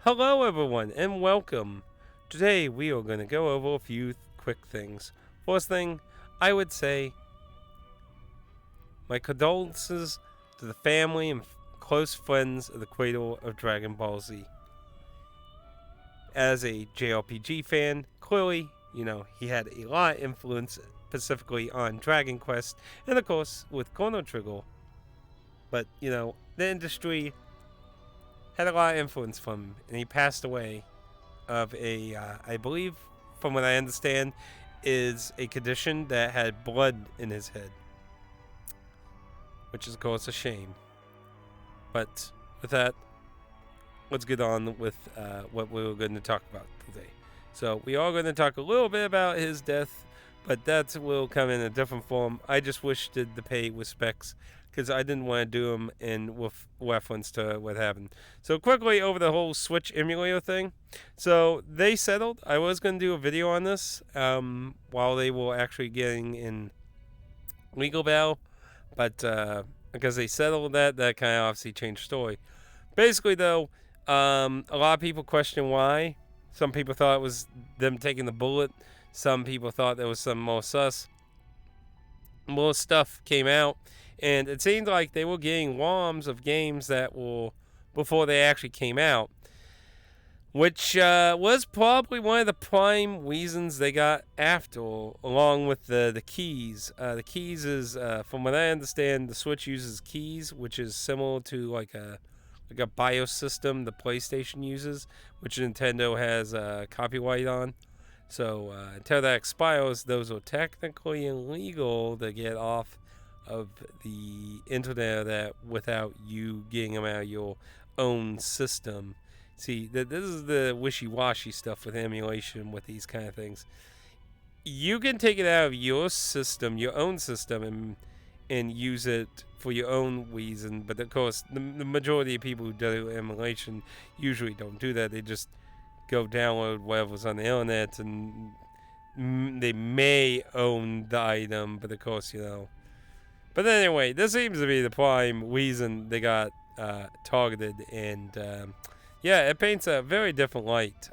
Hello, everyone, and welcome. Today, we are going to go over a few quick things. First thing, I would say my condolences to the family and close friends of the creator of Dragon Ball Z. As a JRPG fan, clearly, he had a lot of influence specifically on Dragon Quest, and of course, with Chrono Trigger. But, the industry had a lot of influence from him, and he passed away of I believe, from what I understand, is a condition that had blood in his head, which is, of course, a shame. But with that, let's get on with what we were going to talk about today. So we are going to talk a little bit about his death, but that will come in a different form. I just wished to pay respects because I didn't want to do them in with reference to what happened. So quickly over the whole Switch emulator thing. So they settled. I was going to do a video on this while they were actually getting in legal battle, but because they settled that kind of obviously changed the story. Basically, though, a lot of people question why. Some people thought it was them taking the bullet. Some people thought there was some more stuff came out. And it seemed like they were getting ROMs of games that were before they actually came out, which was probably one of the prime reasons they got after, along with the keys. The keys is, from what I understand, the Switch uses keys, which is similar to like a BIOS system the PlayStation uses, which Nintendo has copyright on. So until that expires, those are technically illegal to get off of the internet that without you getting them out of your own system. See, this is the wishy-washy stuff with emulation with these kind of things. You can take it out of your system, your own system, and use it for your own reason. But of course, the majority of people who do emulation usually don't do that. They just go download whatever's on the internet, and they may own the item, but of course, But anyway, this seems to be the prime reason they got targeted, and it paints a very different light.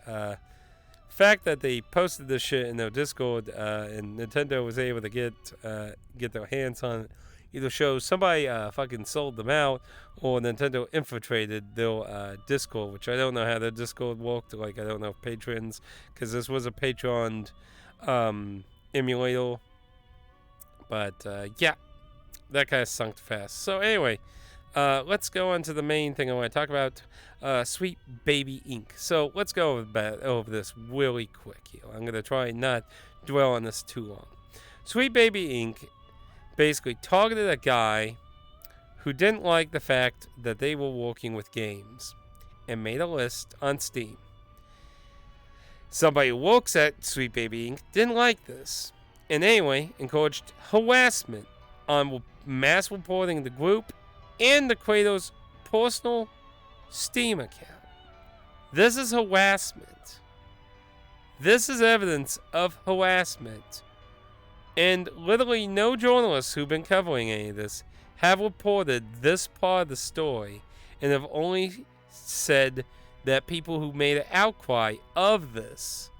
Fact that they posted this shit in their Discord and Nintendo was able to get their hands on it either shows somebody fucking sold them out or Nintendo infiltrated their Discord, which I don't know how their Discord worked. Like, I don't know if patrons, because this was a Patreon emulator. But that kind of sunk fast. So anyway, let's go on to the main thing I want to talk about, Sweet Baby Inc. So let's go over this really quick here. I'm going to try and not dwell on this too long. Sweet Baby Inc. basically targeted a guy who didn't like the fact that they were working with games and made a list on Steam. Somebody who works at Sweet Baby Inc. didn't like this, and anyway, encouraged harassment on mass reporting the group and the creator's personal Steam account. This is harassment. This is evidence of harassment. And literally no journalists who've been covering any of this have reported this part of the story, and have only said that people who made an outcry of this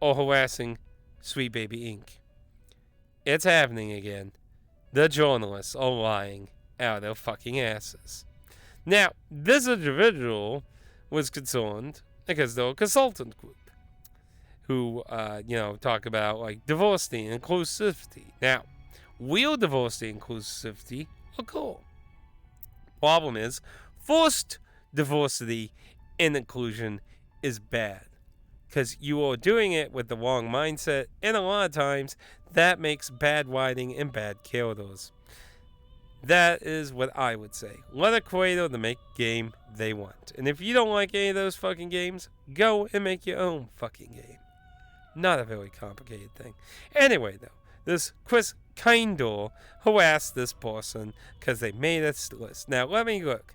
are harassing Sweet Baby Inc. It's happening again. The journalists are lying out of their fucking asses. Now, this individual was concerned because they're a consultant group who, talk about, like, diversity and inclusivity. Now, real diversity and inclusivity are cool. Problem is, forced diversity and inclusion is bad, because you are doing it with the wrong mindset, and a lot of times that makes bad writing and bad characters. That is what I would say. Let a creator to make a game they want. And if you don't like any of those fucking games, go and make your own fucking game. Not a very complicated thing. Anyway, though, this Chris Kinder harassed this person because they made a list. Now, let me look.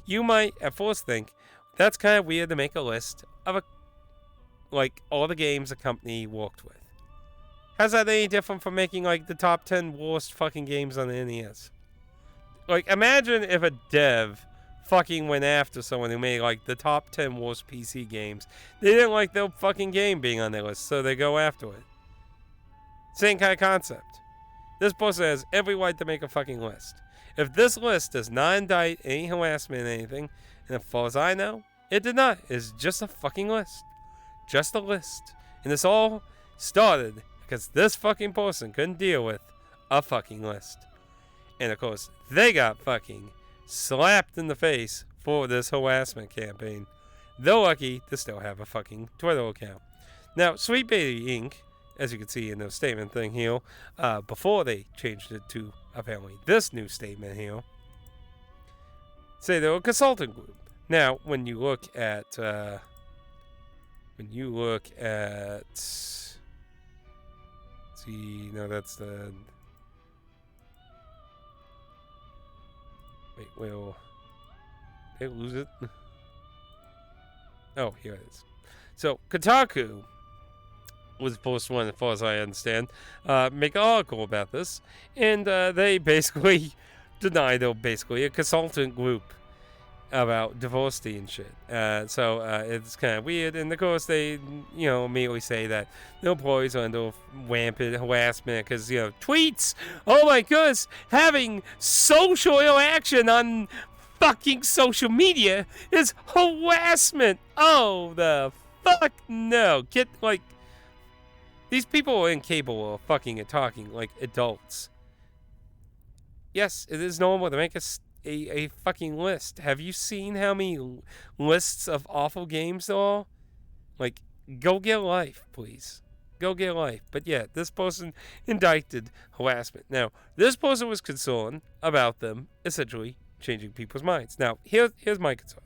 You might at first think that's kind of weird to make a list of all the games a company worked with. How's that any different from making the top 10 worst fucking games on the NES? Imagine if a dev fucking went after someone who made like the top 10 worst PC games. They didn't like their fucking game being on their list, so they go after it. Same kind of concept. This person has every right to make a fucking list. If this list does not indict any harassment or anything, and as far as I know, it did not. It's just a fucking list. Just a list. And this all started because this fucking person couldn't deal with a fucking list. And of course, they got fucking slapped in the face for this harassment campaign. They're lucky to still have a fucking Twitter account. Now, Sweet Baby Inc., as you can see in the statement thing here, before they changed it to apparently this new statement here, say they're a consulting group. Now, when you look at, see, no, that's the, wait, will they lose it? Oh, here it is. So, Kotaku was the first one, as far as I understand, make an article about this, and they basically deny they're basically a consultant group about diversity and shit. So it's kind of weird, and of course they, immediately say that the employees are under rampant harassment because, tweets, oh my goodness, having social interaction on fucking social media is harassment. Oh, the fuck no. Get, like, these people are incapable of fucking and talking like adults. Yes, it is normal to make a fucking list. Have you seen how many lists of awful games there are? Like, go get a life, please. Go get a life. But yeah, this person indicted harassment. Now, this person was concerned about them essentially changing people's minds. Now, here's my concern.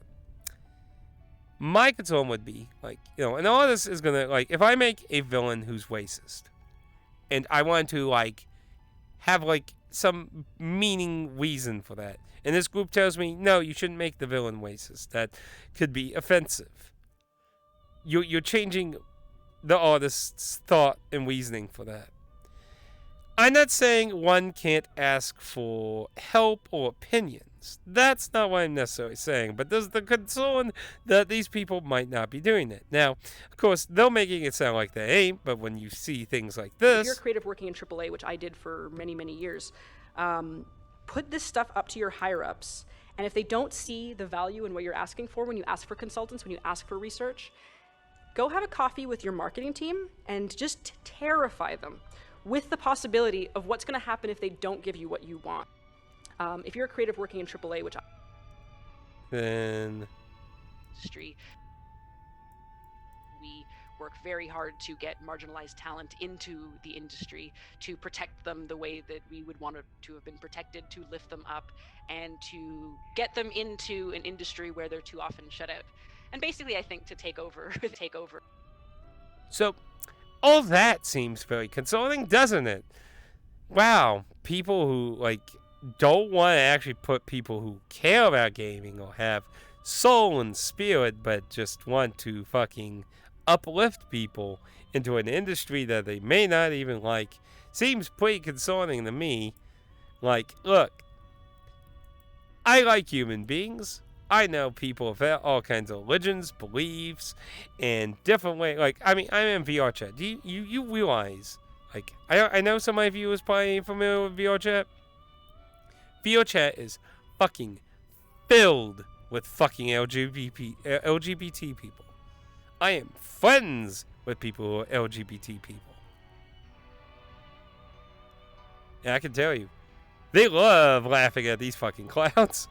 My concern would be, like, and all this is gonna, like, if I make a villain who's racist, and I want to, like, have, like, some meaning reason for that, and this group tells me, no, you shouldn't make the villain racist, that could be offensive. You're changing the artist's thought and reasoning for that. I'm not saying one can't ask for help or opinions. That's not what I'm necessarily saying, but there's the concern that these people might not be doing it. Now, of course, they're making it sound like they ain't, but when you see things like this... If you're creative working in AAA, which I did for many, many years, put this stuff up to your higher-ups, and if they don't see the value in what you're asking for when you ask for consultants, when you ask for research, go have a coffee with your marketing team and just terrify them with the possibility of what's going to happen if they don't give you what you want. If you're a creative working in AAA, which then industry, we work very hard to get marginalized talent into the industry, to protect them the way that we would want to have been protected, to lift them up, and to get them into an industry where they're too often shut out. And basically, I think to take over. So, all that seems very concerning, doesn't it? Wow, people who, like, don't want to actually put people who care about gaming or have soul and spirit, but just want to fucking uplift people into an industry that they may not even like, seems pretty concerning to me. Like, look, I like human beings. I know people of all kinds of religions, beliefs, and different ways. Like, I mean, I'm in VR chat. Do you realize, like, I know some of you is probably familiar with VR chat. VR chat is fucking filled with fucking LGBT people. I am friends with people who are LGBT people. And I can tell you, they love laughing at these fucking clowns.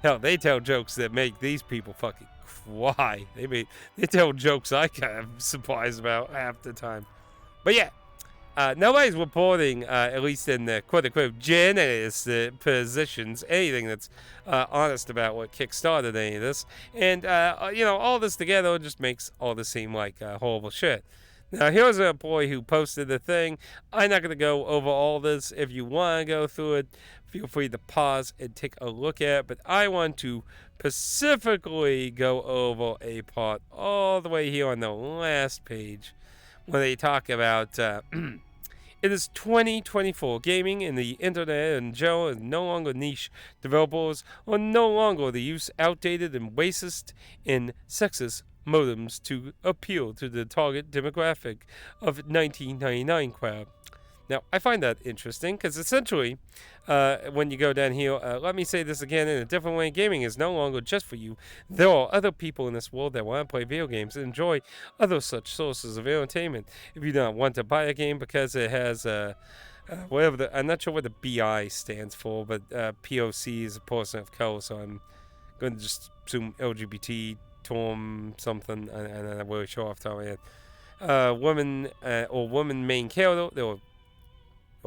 Hell, they tell jokes that make these people fucking cry. They tell jokes I kind of surprised about half the time. But yeah. Nobody's reporting, at least in the quote-unquote journalist positions, anything that's honest about what kickstarted any of this. And, all this together just makes all this seem like horrible shit. Now, here's an employee who posted the thing. I'm not going to go over all this. If you want to go through it, feel free to pause and take a look at it. But I want to specifically go over a part all the way here on the last page, when they talk about It is 2024. Gaming and the internet in general is no longer niche. Developers are no longer the use outdated and racist and sexist modems to appeal to the target demographic of 1999 crowd. Now, I find that interesting because essentially, when you go down here, let me say this again in a different way. Gaming is no longer just for you. There are other people in this world that want to play video games and enjoy other such sources of entertainment. If you don't want to buy a game because it has whatever I'm not sure what the BI stands for, but POC is a person of color, so I'm going to just assume LGBT, Tom, something, and I'm really sure off the top of my head. Women or woman main character, there were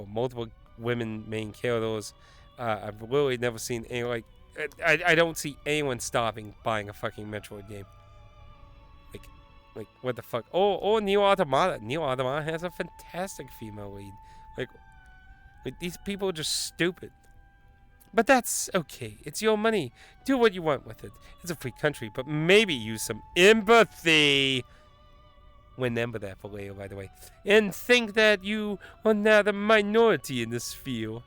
multiple women main characters. I've really never seen any, like, I don't see anyone stopping buying a fucking Metroid game. Like what the fuck? Oh, Neo Automata. Neo Automata has a fantastic female lead. Like these people are just stupid. But that's okay. It's your money. Do what you want with it. It's a free country, but maybe use some empathy. Remember that for later, by the way. And think that you are not a minority in this field.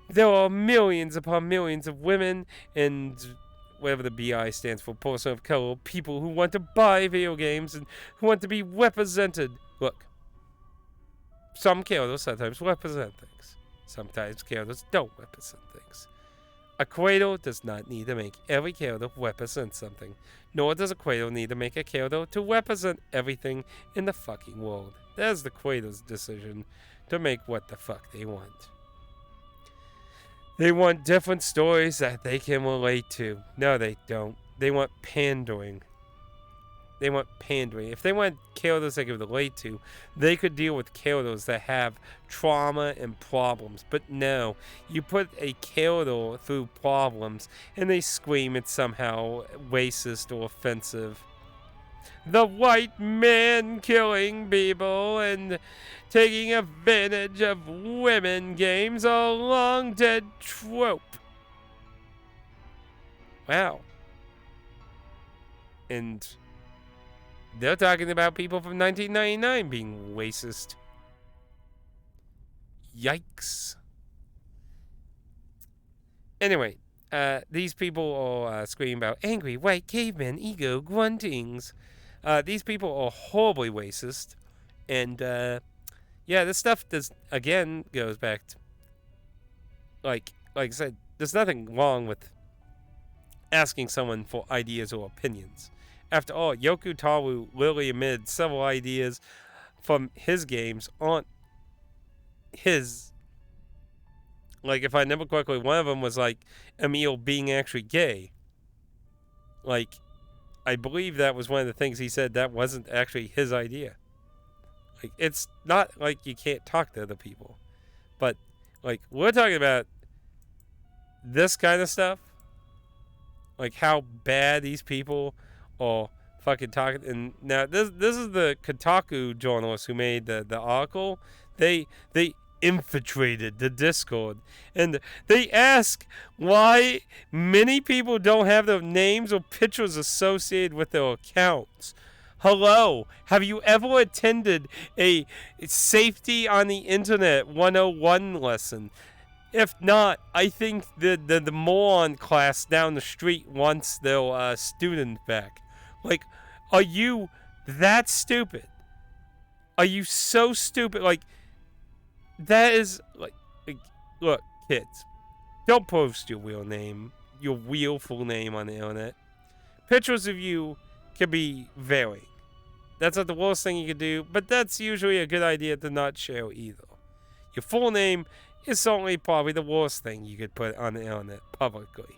There are millions upon millions of women and whatever the BI stands for, person of color, people who want to buy video games and who want to be represented. Look, some characters sometimes represent things. Sometimes characters don't represent things. A creator does not need to make every character represent something, nor does a creator need to make a character to represent everything in the fucking world. That is the creator's decision to make what the fuck they want. They want different stories that they can relate to. No, they don't. They want pandering. They want pandering. If they want characters they can relate to, they could deal with characters that have trauma and problems. But no, you put a character through problems and they scream it's somehow racist or offensive. The white man killing people and taking advantage of women games are a long dead trope. Wow. And they're talking about people from 1999 being racist. Yikes. Anyway, these people are screaming about angry white cavemen, ego gruntings. These people are horribly racist. And, yeah, this stuff goes back to, like I said, there's nothing wrong with asking someone for ideas or opinions. After all, Yoko Taro literally admitted several ideas from his games aren't his. Like, if I remember correctly, one of them was, like, Emil being actually gay. Like, I believe that was one of the things he said that wasn't actually his idea. Like, it's not like you can't talk to other people. But, like, we're talking about this kind of stuff. Like, how bad these people are fucking talking. And now, this is the Kotaku journalists who made the article. They infiltrated the Discord. And they ask why many people don't have their names or pictures associated with their accounts. Hello, have you ever attended a safety on the internet 101 lesson? If not, I think the moron class down the street wants their student back. Like, are you that stupid? Are you so stupid? Like, that is, like look, kids, don't post your real full name on the internet. Pictures of you can be varying. That's not the worst thing you could do, but that's usually a good idea to not share either. Your full name is certainly probably the worst thing you could put on the internet publicly.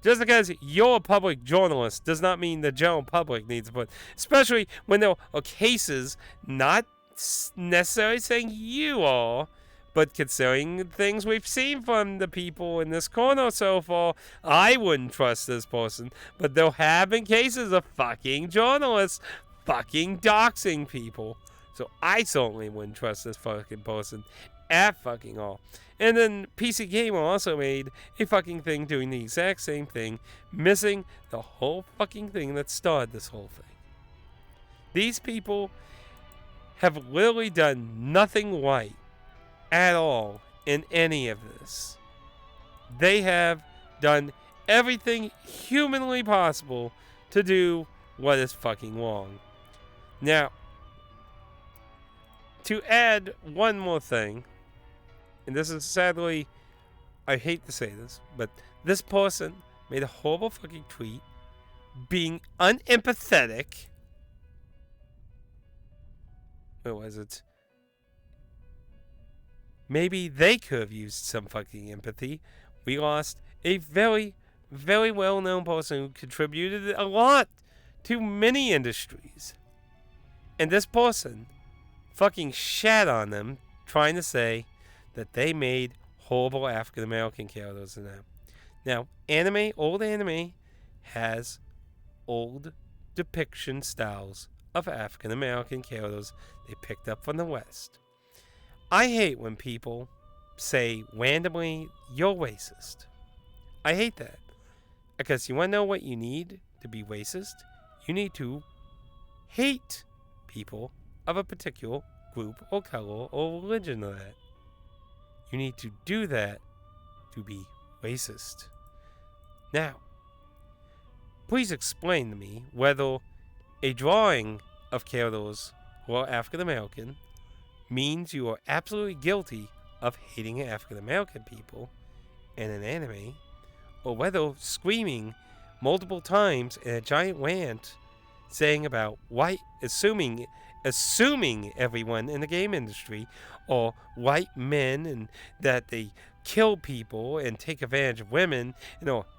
Just because you're a public journalist does not mean the general public needs to put, especially when there are cases, not necessarily saying you are, but considering things we've seen from the people in this corner so far, I wouldn't trust this person. But there have been cases of fucking journalists fucking doxing people. So I certainly wouldn't trust this fucking person at fucking all. And then PC Gamer also made a fucking thing doing the exact same thing, missing the whole fucking thing that started this whole thing. These people have literally done nothing right at all in any of this. They have done everything humanly possible to do what is fucking wrong. Now, to add one more thing, and this is sadly, I hate to say this, but this person made a horrible fucking tweet being unempathetic. What was it? Maybe they could have used some fucking empathy. We lost a very, very well-known person who contributed a lot to many industries. And this person fucking shat on them, trying to say that they made horrible African-American characters in them. Now, old anime, has old depiction styles of African-American characters they picked up from the West. I hate when people say randomly, you're racist. I hate that. Because you want to know what you need to be racist? You need to hate people of a particular group or color or religion or that. You need to do that to be racist. Now, please explain to me whether a drawing of characters who are African American means you are absolutely guilty of hating African American people in an anime, or whether screaming multiple times in a giant rant saying about white, assuming everyone in the game industry are white men and that they kill people and take advantage of women,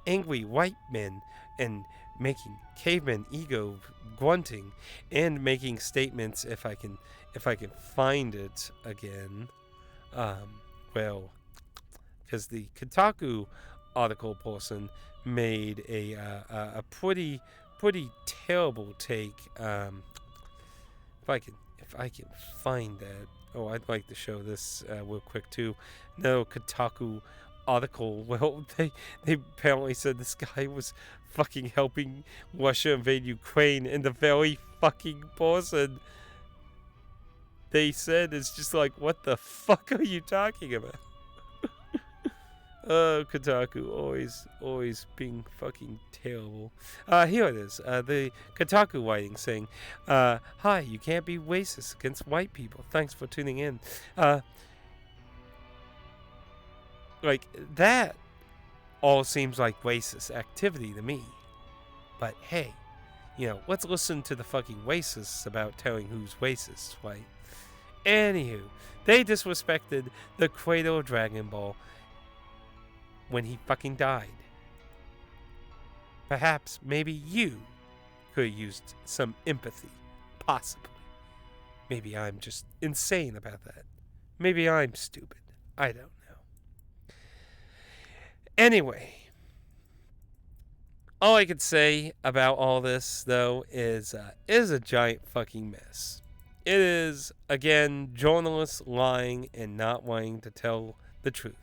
angry white men, and making caveman ego grunting and making statements, if I can find it again, because the Kotaku article person made a pretty terrible take. If I can find that. Oh, I'd like to show this real quick too. No, Kotaku article. Well, they apparently said this guy was fucking helping Russia invade Ukraine, and the very fucking person they said is just like, what the fuck are you talking about? Oh, Kotaku, always being fucking terrible. Here it is. The Kotaku writing saying, hi, you can't be racist against white people. Thanks for tuning in. Like, that all seems like racist activity to me. But hey, let's listen to the fucking racists about telling who's racist, right? Anywho, they disrespected the creator of Dragon Ball when he fucking died. Perhaps, maybe you could have used some empathy. Possibly. Maybe I'm just insane about that. Maybe I'm stupid. I don't know. Anyway, all I could say about all this, though, is it is a giant fucking mess. It is, again, journalists lying and not wanting to tell the truth.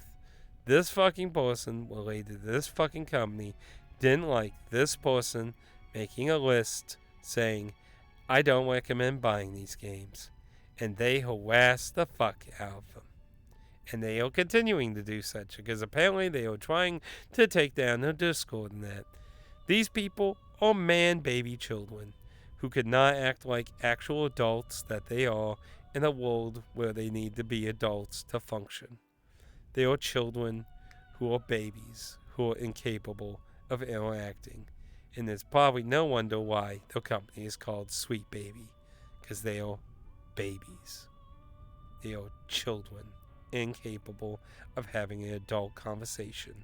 This fucking person related to this fucking company didn't like this person making a list saying, I don't recommend buying these games. And they harassed the fuck out of them. And they are continuing to do such, because apparently they are trying to take down their Discord and that. These people are man-baby children who could not act like actual adults that they are in a world where they need to be adults to function. They are children who are babies, who are incapable of interacting. And there's probably no wonder why their company is called Sweet Baby, because they are babies. They are children, incapable of having an adult conversation.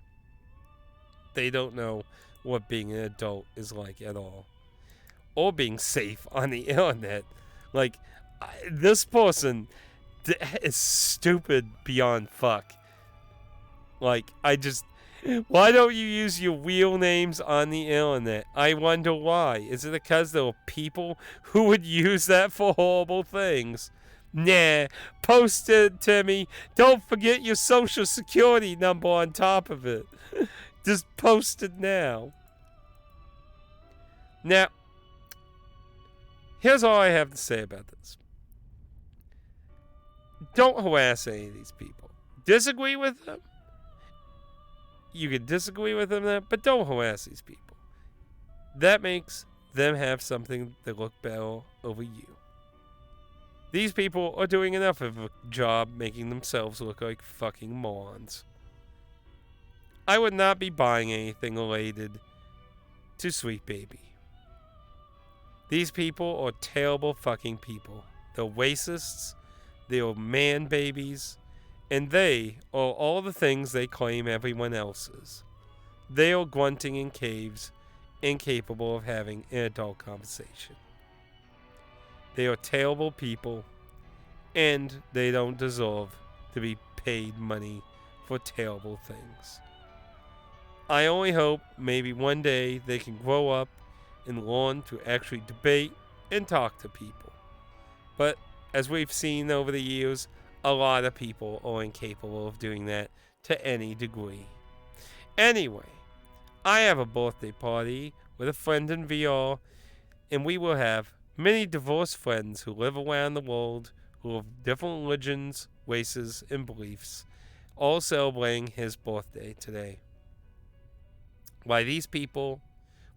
They don't know what being an adult is like at all. Or being safe on the internet. Like, this person is stupid beyond fuck. Like, why don't you use your real names on the internet? I wonder why. Is it because there are people who would use that for horrible things? Nah, post it to me. Don't forget your social security number on top of it. Just post it now. Now, here's all I have to say about this. Don't harass any of these people. Disagree with them? You can disagree with them, but don't harass these people. That makes them have something to look better over you. These people are doing enough of a job making themselves look like fucking morons. I would not be buying anything related to Sweet Baby. These people are terrible fucking people. They're racists, they're man babies, and they are all the things they claim everyone else is. They are grunting in caves, incapable of having an adult conversation. They are terrible people, and they don't deserve to be paid money for terrible things. I only hope maybe one day they can grow up and learn to actually debate and talk to people. But as we've seen over the years, a lot of people are incapable of doing that to any degree. Anyway, I have a birthday party with a friend in VR, and we will have many divorced friends who live around the world, who have different religions, races, and beliefs, all celebrating his birthday today. Why these people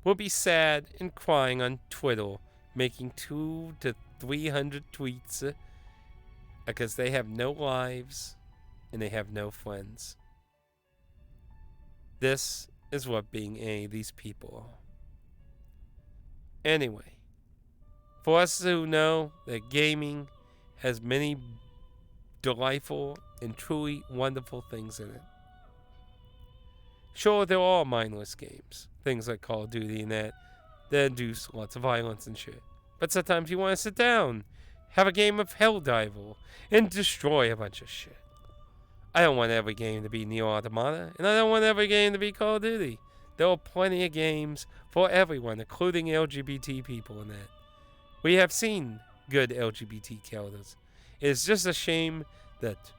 will be sad and crying on Twitter, making 200 to 300 tweets because they have no lives and they have no friends. This is what being any of these people are. Anyway, for us who know that gaming has many delightful and truly wonderful things in it. Sure, there are mindless games, things like Call of Duty and that induce lots of violence and shit. But sometimes you want to sit down, have a game of Helldiver, and destroy a bunch of shit. I don't want every game to be Neo Automata, and I don't want every game to be Call of Duty. There are plenty of games for everyone, including LGBT people in that. We have seen good LGBT characters. It's just a shame that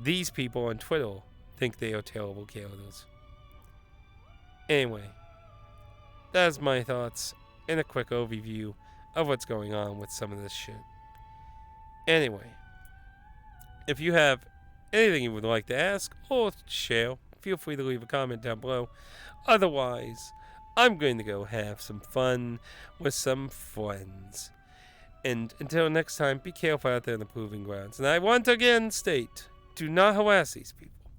these people on Twitter think they are terrible characters. Anyway, that's my thoughts and a quick overview of what's going on with some of this shit. Anyway, if you have anything you would like to ask or share, feel free to leave a comment down below. Otherwise, I'm going to go have some fun with some friends. And until next time, be careful out there in the proving grounds. And I want to again state, do not harass these people.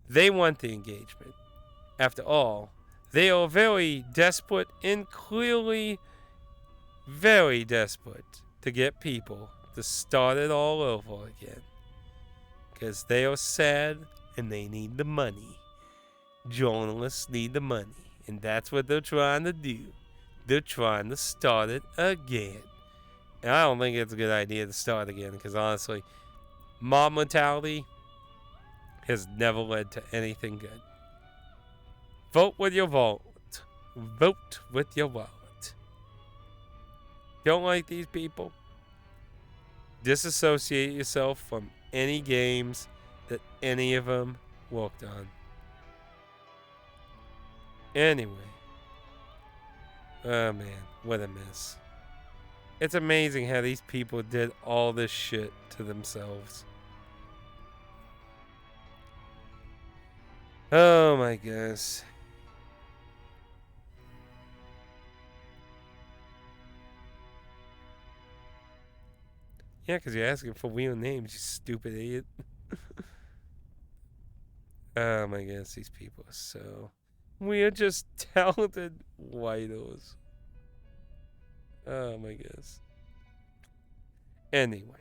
They want the engagement. After all, they are very desperate and clearly very desperate to get people to start it all over again. Because they are sad and they need the money. Journalists need the money. And that's what they're trying to do. They're trying to start it again. And I don't think it's a good idea to start again. Because honestly, mob mentality has never led to anything good. Vote with your wallet. Vote with your wallet. Don't like these people? Disassociate yourself from any games that any of them worked on. Anyway. Oh man, what a mess. It's amazing how these people did all this shit to themselves. Oh my goodness. Yeah, because you're asking for real names, you stupid idiot. Oh my goodness, these people are so... We are just talented whitos. Oh my goodness. Anyway,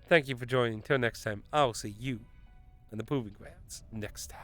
thank you for joining. Until next time, I'll see you on the Proving Grounds next time.